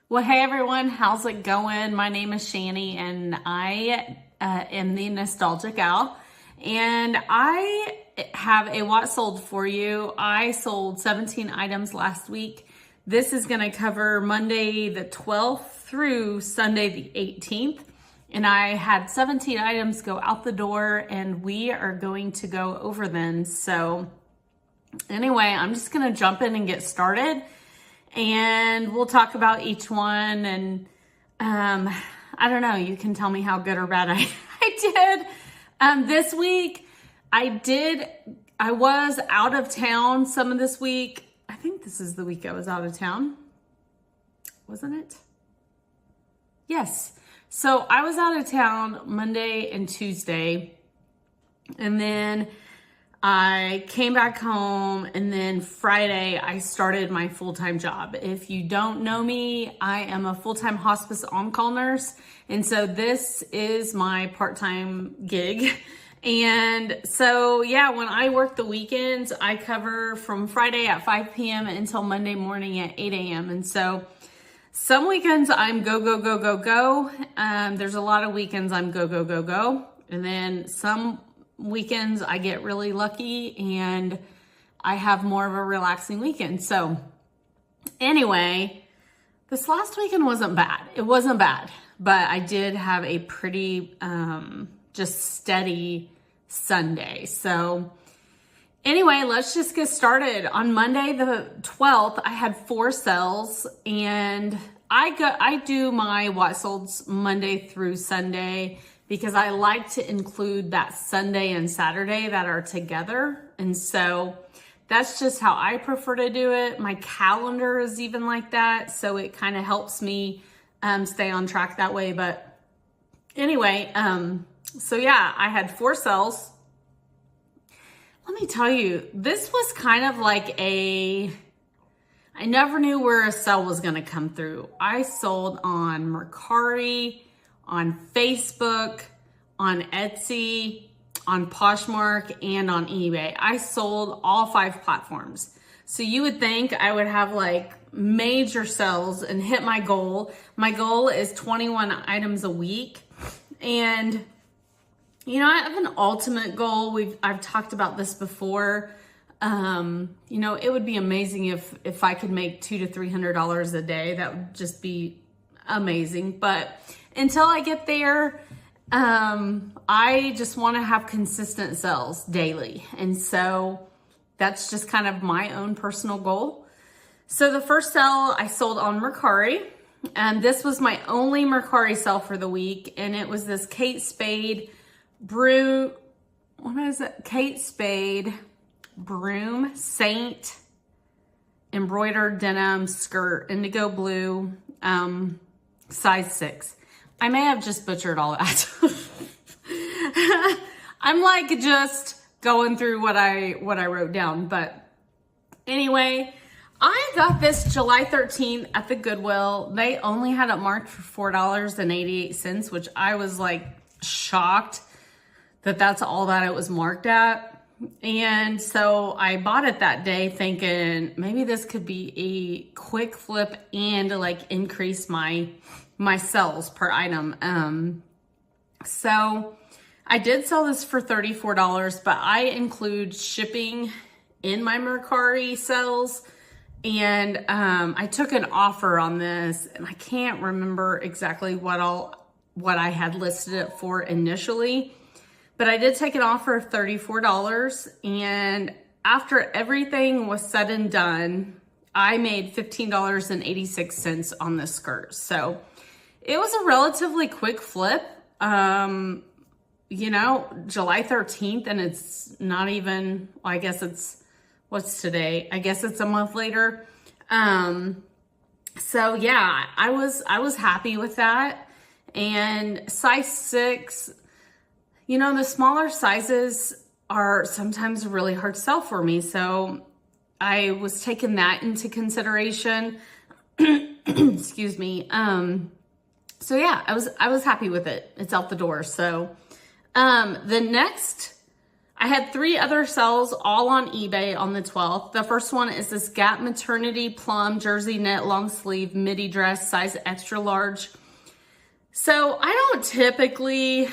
Well, hey everyone, how's it going? My name is Shani and I am the Nostalgic Gal. And I have a what sold for you. I sold 17 items last week. This is going to cover Monday the 12th through Sunday the 18th. And I had 17 items go out the door and we are going to go over them. So anyway, I'm just going to jump in and get started. And we'll talk about each one. And I don't know, you can tell me how good or bad I did. This week, I was out of town some of this week. I think this is the week I was out of town. Wasn't it? Yes. So I was out of town Monday and Tuesday. And then I came back home, and then Friday I started my full-time job. If you don't know me, I am a full-time hospice on-call nurse. And so this is my part-time gig. And so, yeah, when I work the weekends, I cover from Friday at 5 p.m. until Monday morning at 8 a.m. And so some weekends I'm go, go, go, go, go. There's a lot of weekends I'm go, go, go, go. And then some weekends I get really lucky and I have more of a relaxing weekend. So anyway, this last weekend wasn't bad. It wasn't bad, but I did have a pretty just steady Sunday. So anyway, let's just get started. On Monday the 12th, I had 4 sales, and I do my what solds Monday through Sunday because I like to include that Sunday and Saturday that are together. And so that's just how I prefer to do it. My calendar is even like that. So it kind of helps me stay on track that way. But anyway, so yeah, I had 4 sales. Let me tell you, this was kind of like I never knew where a sale was going to come through. I sold on Mercari, on Facebook, on Etsy, on Poshmark, and on eBay. I sold all 5 platforms. So you would think I would have like major sales and hit my goal. My goal is 21 items a week. And you know, I have an ultimate goal. I've talked about this before. You know, it would be amazing if I could make $200 to $300 a day. That would just be amazing. But until I get there, I just want to have consistent sales daily. And so that's just kind of my own personal goal. So the first sale I sold on Mercari, and this was my only Mercari sale for the week. And it was this Kate Spade Kate Spade Broom Saint embroidered denim skirt, indigo blue, size 6. I may have just butchered all that. I'm like just going through what I wrote down. But anyway, I got this July 13th at the Goodwill. They only had it marked for $4.88, which I was like shocked that that's all that it was marked at. And so I bought it that day thinking maybe this could be a quick flip and like increase my sales per item. So I did sell this for $34, but I include shipping in my Mercari sales. And I took an offer on this, and I can't remember exactly what I had listed it for initially. But I did take an offer of $34, and after everything was said and done, I made $15.86 on this skirt. So it was a relatively quick flip. You know, July 13th, and it's not even, well, I guess it's, what's today? I guess it's a month later. So yeah, I was happy with that. And size 6, you know, the smaller sizes are sometimes really hard to sell for me. So I was taking that into consideration. Excuse me. So yeah, I was happy with it. It's out the door. So the next I had 3 other sales all on eBay on the 12th. The first one is this Gap Maternity Plum Jersey Knit Long Sleeve Midi Dress, size extra large. So I don't typically,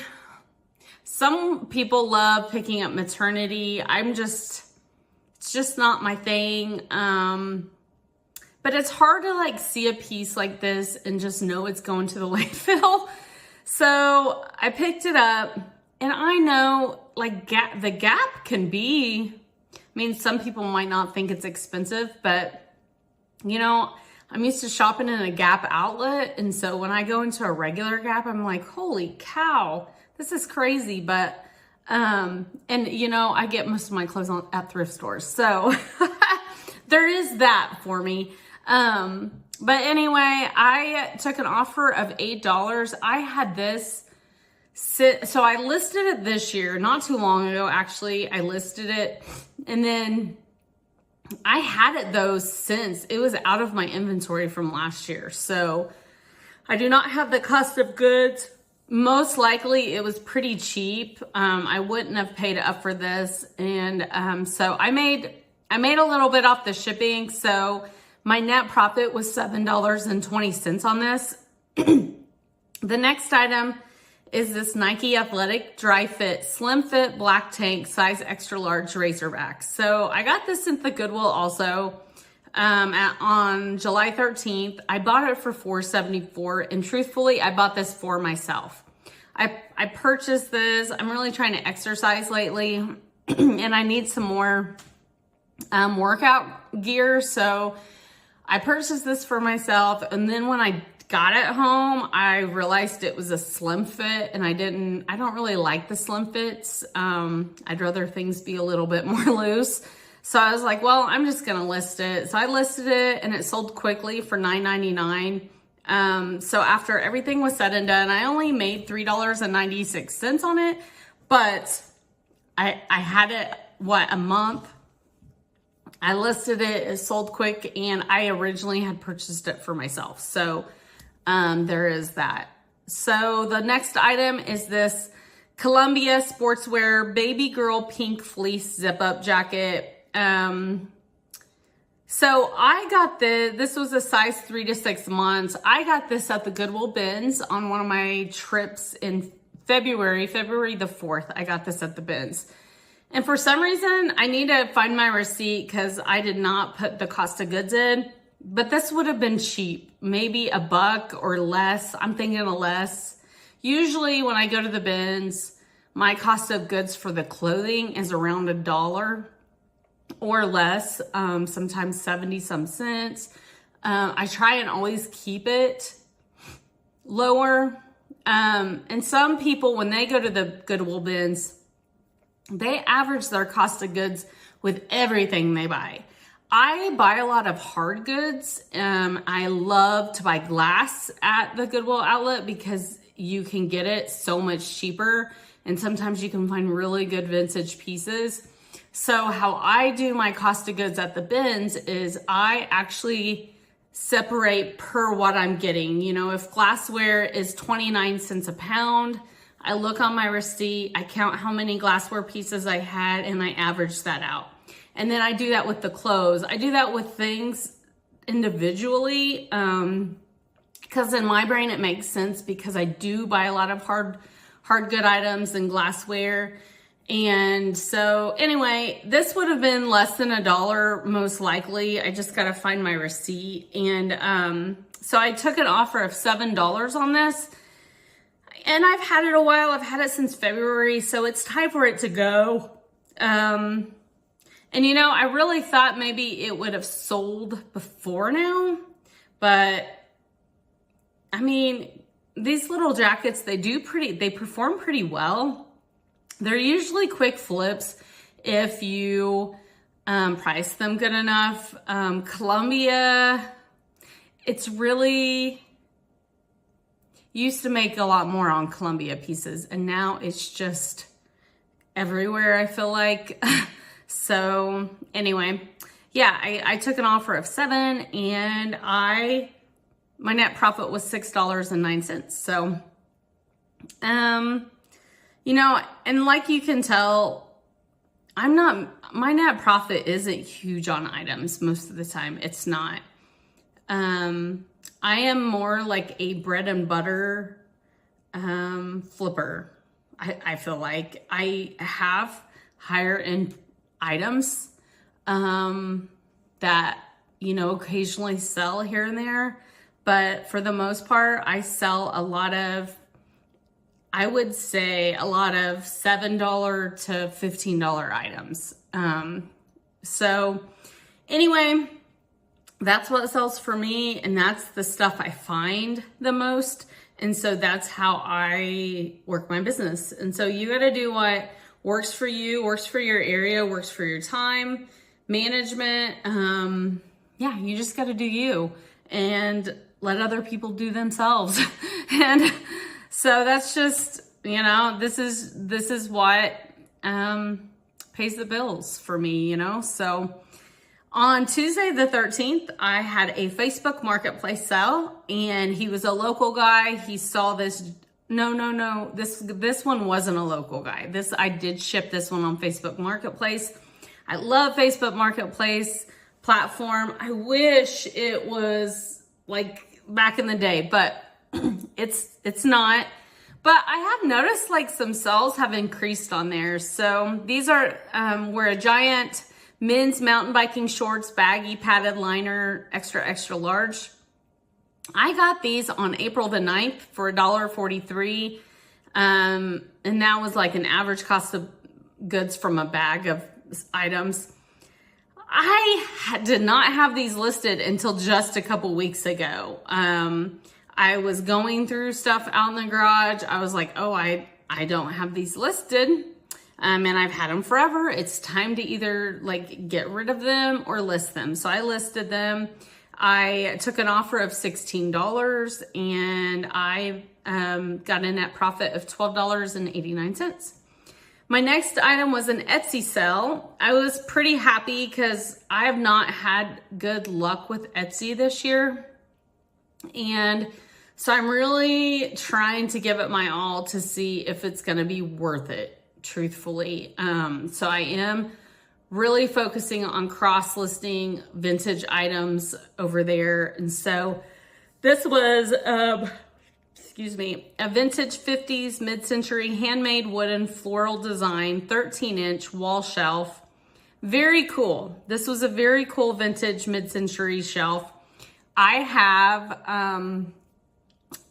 some people love picking up maternity. it's just not my thing. But it's hard to like see a piece like this and just know it's going to the landfill. So I picked it up, and I know like the Gap can be, I mean, some people might not think it's expensive, but you know, I'm used to shopping in a Gap outlet. And so when I go into a regular Gap, I'm like, holy cow, this is crazy. But, and you know, I get most of my clothes at thrift stores. So there is that for me. But anyway, I took an offer of $8. I had this so I listed it this year, not too long ago, actually. I listed it, and then I had it though since it was out of my inventory from last year. So I do not have the cost of goods. Most likely it was pretty cheap. I wouldn't have paid up for this. And, so I made a little bit off the shipping. So my net profit was $7.20 on this. The next item is this Nike Athletic Dry Fit Slim Fit Black Tank size extra large Razorback. So I got this at the Goodwill also on July 13th. I bought it for $4.74, and truthfully, I bought this for myself. I purchased this. I'm really trying to exercise lately, and I need some more workout gear. So I purchased this for myself, and then when I got it home, I realized it was a slim fit, and I don't really like the slim fits. I'd rather things be a little bit more loose. So I was like, well, I'm just gonna list it. So I listed it, and it sold quickly for $9.99. So after everything was said and done, I only made $3.96 on it, but I had it, a month. I listed it, it sold quick, and I originally had purchased it for myself. So there is that. So the next item is this Columbia Sportswear Baby Girl Pink Fleece Zip Up Jacket. So I got this was a size 3 to 6 months. I got this at the Goodwill bins on one of my trips in February the 4th. I got this at the bins. And for some reason, I need to find my receipt because I did not put the cost of goods in. But this would have been cheap, maybe $1 or less. I'm thinking of less. Usually when I go to the bins, my cost of goods for the clothing is around $1 or less, sometimes 70 some cents. I try and always keep it lower. And some people, when they go to the Goodwill bins, they average their cost of goods with everything they buy. I buy a lot of hard goods. I love to buy glass at the Goodwill outlet because you can get it so much cheaper, and sometimes you can find really good vintage pieces. So how I do my cost of goods at the bins is I actually separate per what I'm getting. You know, if glassware is 29 cents a pound, I look on my receipt, I count how many glassware pieces I had, and I average that out. And then I do that with the clothes. I do that with things individually, because in my brain it makes sense because I do buy a lot of hard good items and glassware. And so anyway, this would have been less than $1 most likely. I just got to find my receipt. And so I took an offer of $7 on this. And I've had it a while. I've had it since February, so it's time for it to go. And you know, I really thought maybe it would have sold before now, but I mean, these little jackets, they perform pretty well. They're usually quick flips if you price them good enough. Columbia, it's really used to make a lot more on Columbia pieces, and now it's just everywhere, I feel like. So anyway, yeah, I took an offer of $7, and my net profit was $6.09. So, you know, and like you can tell, my net profit isn't huge on items most of the time. It's not. I am more like a bread and butter flipper. I feel like I have higher end items that, occasionally sell here and there. But for the most part, I sell I would say a lot of $7 to $15 items. So anyway, that's what sells for me, and that's the stuff I find the most. And so that's how I work my business. And so you got to do what works for you, works for your area, works for your time management. You just got to do you and let other people do themselves. And so that's just, this is what pays the bills for me, So on Tuesday the 13th, I had a Facebook Marketplace sale, and he was a local guy. He saw this. No. This one wasn't a local guy. I did ship this one on Facebook Marketplace. I love Facebook Marketplace platform. I wish it was like back in the day, but it's not. But I have noticed like some sales have increased on there. So these are were a giant men's mountain biking shorts, baggy padded liner, extra large. I got these on April the 9th for $1.43. And that was like an average cost of goods from a bag of items. I did not have these listed until just a couple weeks ago. I was going through stuff out in the garage. I was like, oh, I don't have these listed. And I've had them forever. It's time to either like get rid of them or list them. So I listed them. I took an offer of $16, and I got a net profit of $12.89. My next item was an Etsy sale. I was pretty happy because I have not had good luck with Etsy this year. And so I'm really trying to give it my all to see if it's going to be worth it, truthfully. So I am really focusing on cross-listing vintage items over there. And so this was, a vintage 50s mid-century handmade wooden floral design, 13-inch wall shelf. Very cool. This was a very cool vintage mid-century shelf. I have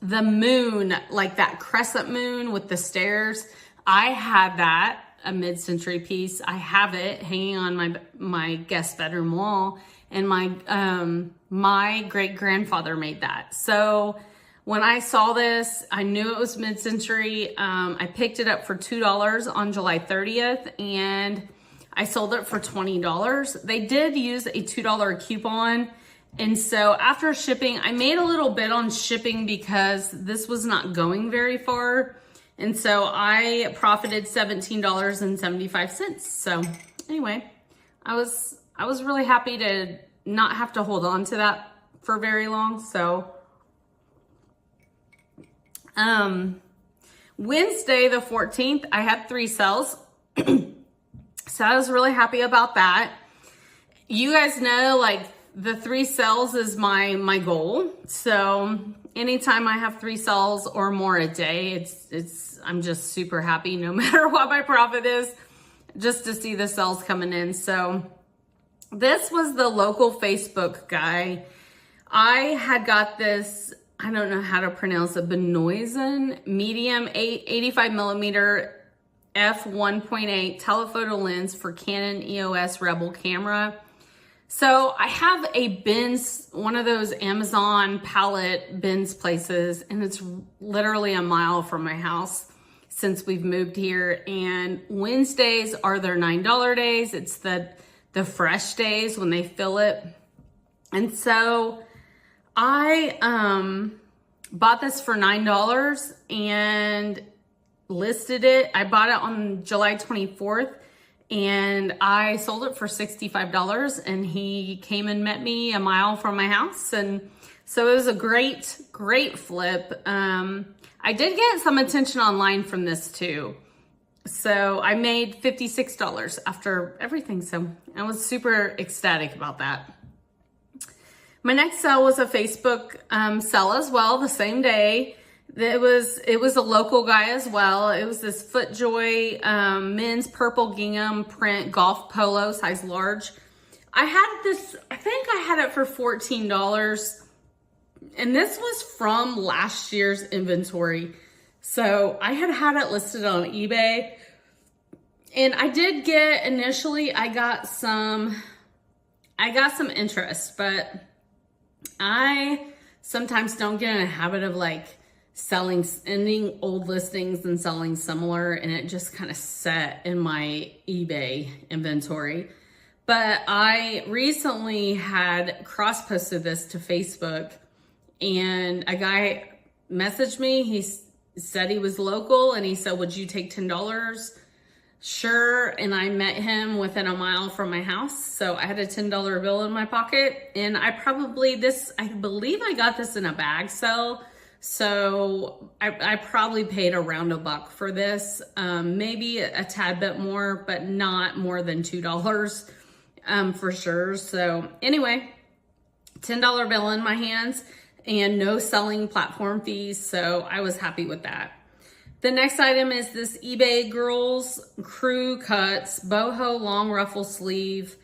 the moon, like that crescent moon with the stairs. I had that, a mid-century piece. I have it hanging on my guest bedroom wall, and my great-grandfather made that. So when I saw this, I knew it was mid-century. I picked it up for $2 on July 30th, and I sold it for $20. They did use a $2 coupon. And so after shipping, I made a little bit on shipping because this was not going very far. And so I profited $17.75. So anyway, I was really happy to not have to hold on to that for very long. So Wednesday the 14th, I had 3 sales. So I was really happy about that. You guys know, like, the 3 sales is my goal. So anytime I have 3 sales or more a day, I'm just super happy no matter what my profit is, just to see the sales coming in. So this was the local Facebook guy. I had got this, I don't know how to pronounce it, Benoisen medium 85 millimeter f1.8 telephoto lens for Canon EOS Rebel camera. So I have a bins, one of those Amazon pallet bins places, and it's literally a mile from my house since we've moved here. And Wednesdays are their $9 days. It's the fresh days when they fill it. And so I bought this for $9 and listed it. I bought it on July 24th. And I sold it for $65, and he came and met me a mile from my house. And so it was a great flip. I did get some attention online from this too. So I made $56 after everything. So I was super ecstatic about that. My next sale was a Facebook sale as well, the same day. It was a local guy as well. It was this FootJoy men's purple gingham print golf polo, size large. I think I had it for $14. And this was from last year's inventory. So I had it listed on eBay. And I did get, initially, I got some interest, but I sometimes don't get in a habit of like ending old listings and selling similar, and it just kind of set in my eBay inventory. But I recently had cross-posted this to Facebook, and a guy messaged me. He said he was local, and he said, would you take $10? Sure. And I met him within a mile from my house. So I had a $10 bill in my pocket, and I believe I got this in a bag sale. So I probably paid around $1 for this, maybe a tad bit more, but not more than $2 for sure. So anyway, $10 bill in my hands and no selling platform fees. So I was happy with that. The next item is this eBay Girls Crew Cuts boho long ruffle sleeve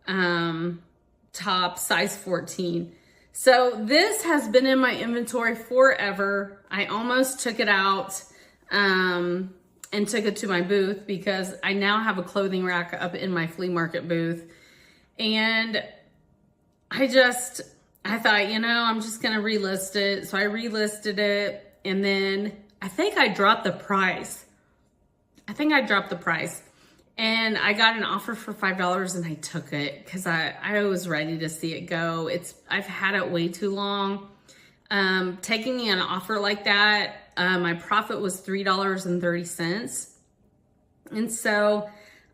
top, size 14. So this has been in my inventory forever. I almost took it out and took it to my booth because I now have a clothing rack up in my flea market booth. And I thought, I'm just going to relist it. So I relisted it, and then I think I dropped the price. And I got an offer for $5, and I took it because I was ready to see it go. I've had it way too long. Taking an offer like that, my profit was $3.30. And so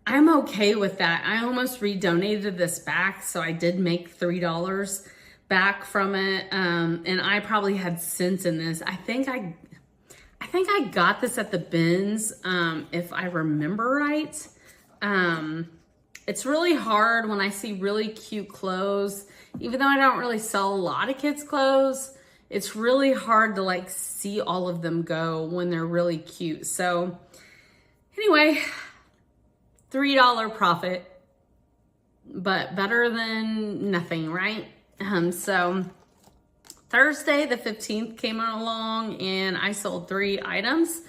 I'm okay with that. I almost redonated this back, so I did make $3 back from it. And I probably had cents in this. I think I got this at the bins, if I remember right. It's really hard when I see really cute clothes, even though I don't really sell a lot of kids' clothes. It's really hard to like see all of them go when they're really cute. So anyway, $3 profit, but better than nothing, right? So Thursday, the 15th came along, and I sold 3 items.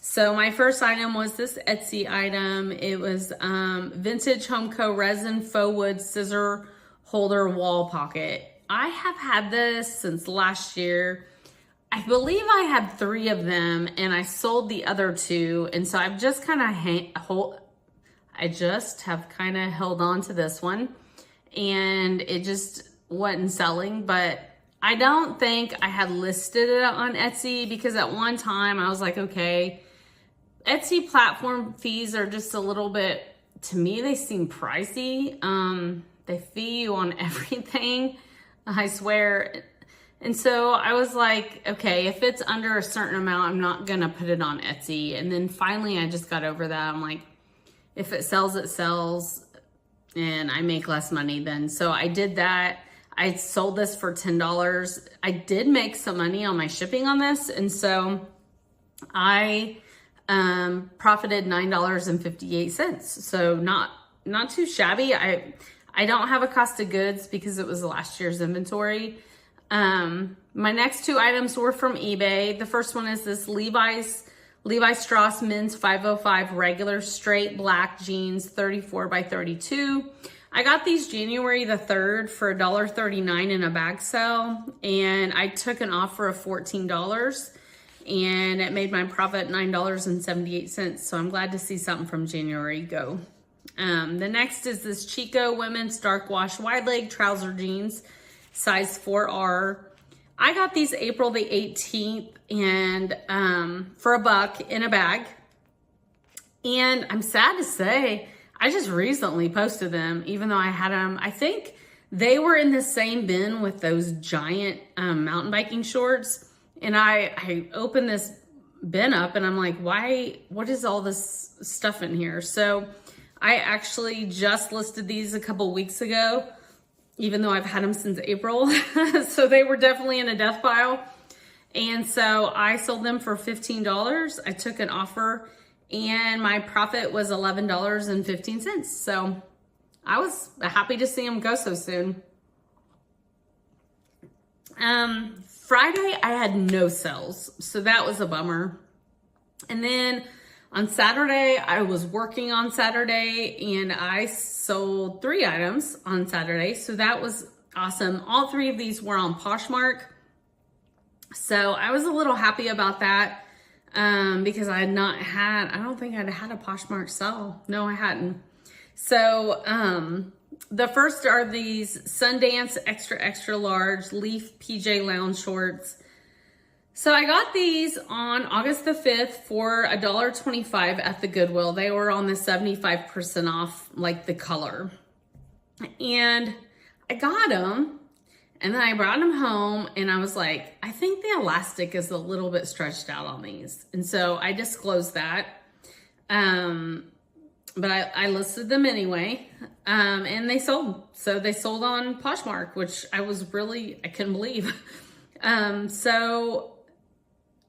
So my first item was this Etsy item. It was Vintage Homeco Resin Faux Wood Scissor Holder Wall Pocket. I have had this since last year. I believe I had 3 of them, and I sold the other 2. And so I've just kind of held on to this one, and it just wasn't selling. But I don't think I had listed it on Etsy because at one time I was like, okay, Etsy platform fees are just a little bit, to me, they seem pricey. They fee you on everything, I swear. And so I was like, okay, if it's under a certain amount, I'm not gonna put it on Etsy. And then finally I just got over that. I'm like, if it sells, it sells, and I make less money then. So I did that. I sold this for $10. I did make some money on my shipping on this, and so I profited $9.58. So not too shabby. I don't have a cost of goods because it was last year's inventory. My next 2 items were from eBay. The first one is this Levi Strauss men's 505 regular straight black jeans, 34 by 32. I got these January the 3rd for $1.39 in a bag sale, and I took an offer of $14, and it made my profit $9.78. So I'm glad to see something from January go. The next is this Chico women's dark wash wide leg trouser jeans, size 4R. I got these April the 18th and for $1 in a bag. And I'm sad to say, I just recently posted them, even though I had them. I think they were in the same bin with those giant mountain biking shorts. And I opened this bin up and I'm like, what is all this stuff in here? So I actually just listed these a couple weeks ago, even though I've had them since April. So they were definitely in a death pile. And so I sold them for $15. I took an offer and my profit was $11.15. So I was happy to see them go so soon. Friday I had no sales, so that was a bummer. And then on Saturday, I was working on Saturday and I sold 3 items on Saturday. So that was awesome. All 3 of these were on Poshmark. So I was a little happy about that because I don't think I'd had a Poshmark sell. No, I hadn't. So the first are these Sundance extra large leaf PJ lounge shorts. So I got these on August the 5th for $1.25 at the Goodwill. They were on the 75% off, like the color. And I got them and then I brought them home and I was like, I think the elastic is a little bit stretched out on these. And so I disclosed that. But I listed them anyway, and they sold. So they sold on Poshmark, which I couldn't believe. So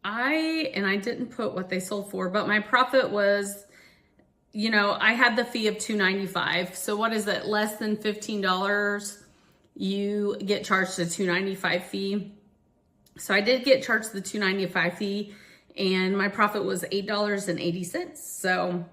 I didn't put what they sold for, but my profit was, I had the fee of $2.95. So what is it? Less than $15, you get charged a $2.95 fee. So I did get charged the $2.95 fee and my profit was $8.80. So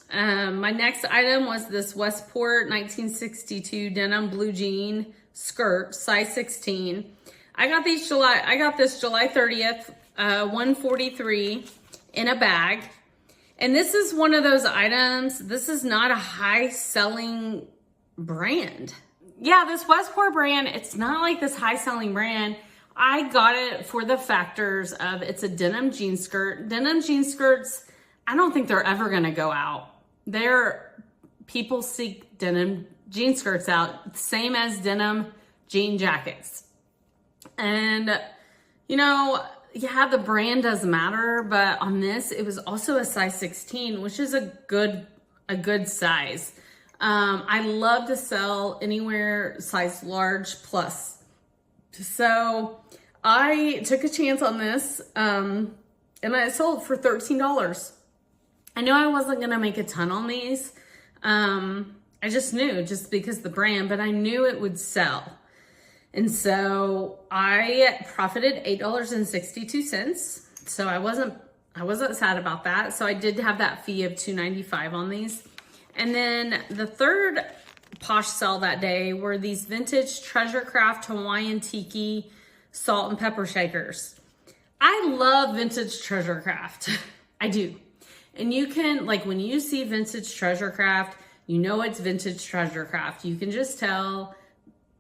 my next item was this Westport 1962 denim blue jean skirt, size 16. I got this July 30th, 143 in a bag. And this is one of those items, this is not a high selling brand. Yeah, this Westport brand, it's not like this high selling brand. I got it for the factors of it's a denim jean skirt. Denim jean skirts, I don't think they're ever gonna go out. People seek denim jean skirts out, same as denim jean jackets. And, yeah, the brand does matter, but on this, it was also a size 16, which is a good size. I love to sell anywhere size large plus. So I took a chance on this, and I sold for $13. I knew I wasn't going to make a ton on these. I just knew, just because the brand, but I knew it would sell. And so I profited $8.62. So I wasn't sad about that. So I did have that fee of $2.95 on these. And then the third Posh sell that day were these vintage Treasure Craft Hawaiian Tiki salt and pepper shakers. I love vintage Treasure Craft. I do. And you can, when you see vintage Treasure Craft, it's vintage Treasure Craft. You can just tell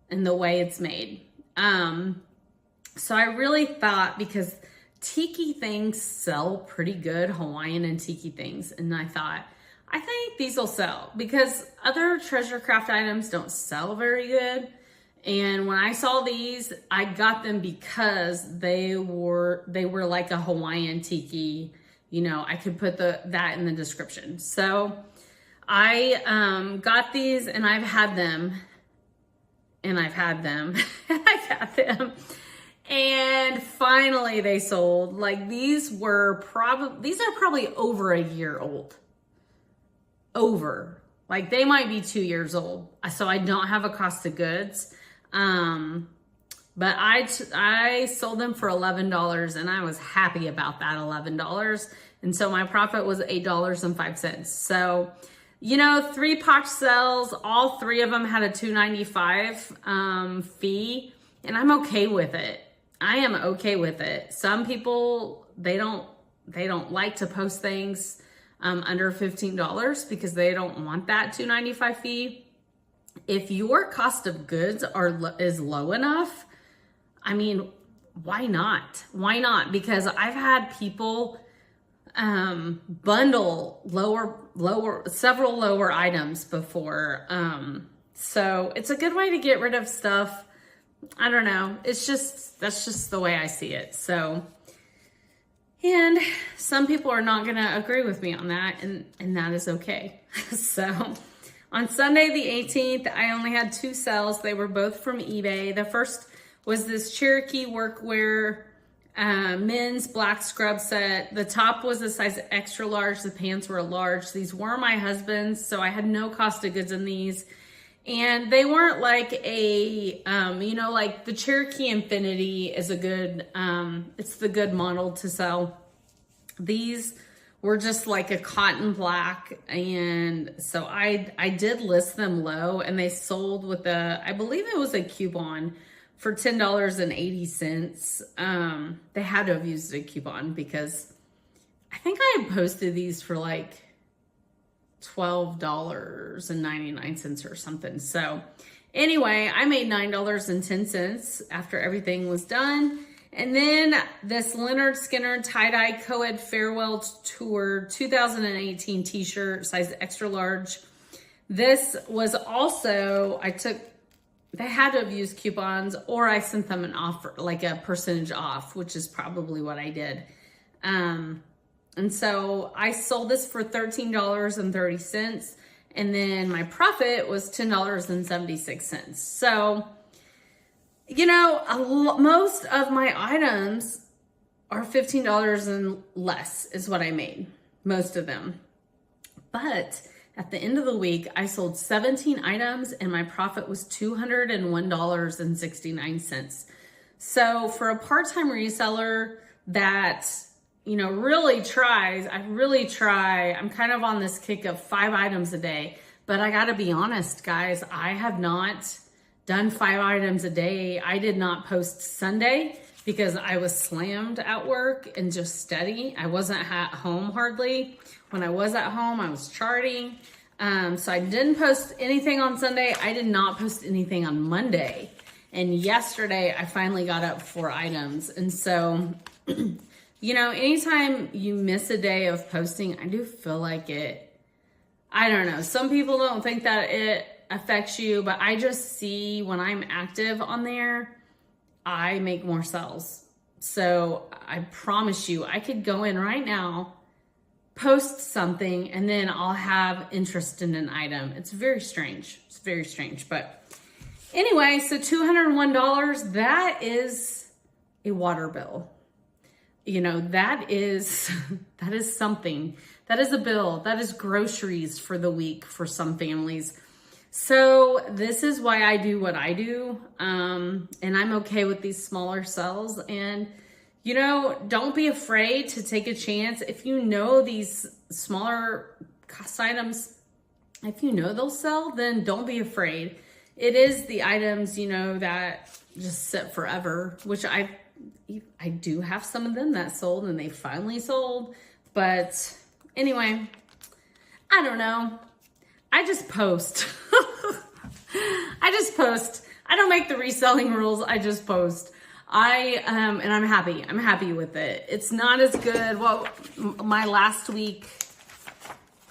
in the way it's made. So I really thought, because Tiki things sell pretty good, Hawaiian and Tiki things. And I thought, I think these will sell because other Treasure Craft items don't sell very good. And when I saw these, I got them because they were like a Hawaiian Tiki. I could put that in the description. So I got these and I've had them. And I've had them. I've had them. And finally they sold. These are probably over a year old. They might be 2 years old. So I don't have a cost of goods. But I sold them for $11 and I was happy about that $11. And so my profit was $8.05. So, 3 Posh sales, all 3 of them had a $2.95 fee, and I'm okay with it. I am okay with it. Some people, they don't like to post things under $15 because they don't want that $2.95 fee. If your cost of goods is low enough, why not? Why not? Because I've had people bundle several lower items before. So it's a good way to get rid of stuff. I don't know. That's just the way I see it. So And some people are not going to agree with me on that, and that is okay. So on Sunday the 18th, I only had 2 sales. They were both from eBay. The first was this Cherokee workwear men's black scrub set. The top was a size extra large. The pants were a large. These were my husband's, so I had no cost of goods in these. And they weren't like a, like the Cherokee Infinity is a good, it's the good model to sell. These were just like a cotton black. And so I did list them low, and they sold with I believe it was a coupon for $10.80. They had to have used a coupon because I think I had posted these for like $12.99 or something. So anyway, I made $9.10 after everything was done. And then this Leonard Skinner tie-dye co-ed farewell tour 2018 t-shirt, size extra large. This was also, they had to have used coupons, or I sent them an offer, like a percentage off, which is probably what I did. And so I sold this for $13.30, and then my profit was $10.76. So, most of my items are $15 and less is what I made, most of them. But at the end of the week, I sold 17 items and my profit was $201.69. So for a part-time reseller that, really tries, I'm kind of on this kick of 5 items a day, but I gotta be honest, guys, I have not done 5 items a day. I did not post Sunday because I was slammed at work and just steady. I wasn't at home hardly. When I was at home, I was charting. So I didn't post anything on Sunday. I did not post anything on Monday. And yesterday I finally got up 4 items. And so, anytime you miss a day of posting, I do feel like I don't know. Some people don't think that it affects you, but I just see when I'm active on there, I make more sales. So I promise you, I could go in right now, post something, and then I'll have interest in an item. It's very strange. But anyway, so $201, that is a water bill. That is something. That is a bill. That is groceries for the week for some families. So this is why I do what I do. And I'm okay with these smaller sales. And, don't be afraid to take a chance. If these smaller cost items, if they'll sell, then don't be afraid. It is the items, that just sit forever, which I do have some of them that sold and they finally sold. But anyway, I don't know. I just post. I don't make the reselling rules. I just post. And I'm happy. I'm happy with it. It's not as good. Well, my last week,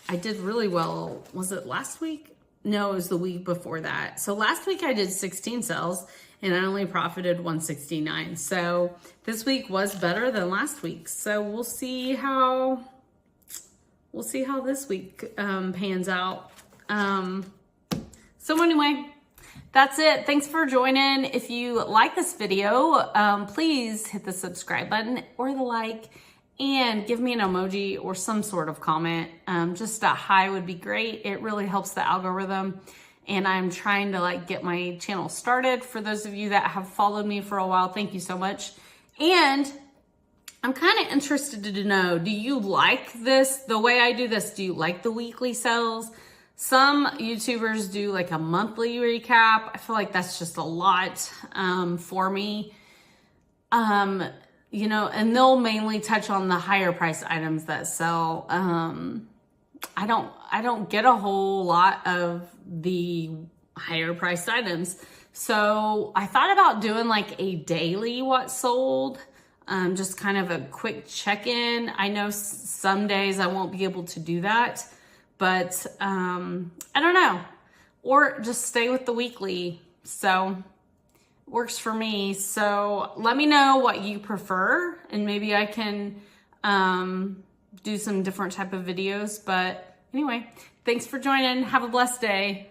I did really well. Was it last week? No, it was the week before that. So last week I did 16 sales and I only profited $169. So this week was better than last week. So we'll see how this week pans out. So anyway, that's it. Thanks for joining. If you like this video, please hit the subscribe button or the like and give me an emoji or some sort of comment. Just a hi would be great. It really helps the algorithm. And I'm trying to get my channel started. For those of you that have followed me for a while, thank you so much. And I'm kind of interested to know, do you like this, the way I do this? Do you like the weekly sales? Some YouTubers do like a monthly recap. I feel like that's just a lot for me. And they'll mainly touch on the higher price items that sell. I don't get a whole lot of the higher priced items. So I thought about doing like a daily what sold, just kind of a quick check-in. I know some days I won't be able to do that, but I don't know. Or just stay with the weekly. So works for me. So let me know what you prefer and maybe I can do some different type of videos. But anyway, thanks for joining. Have a blessed day.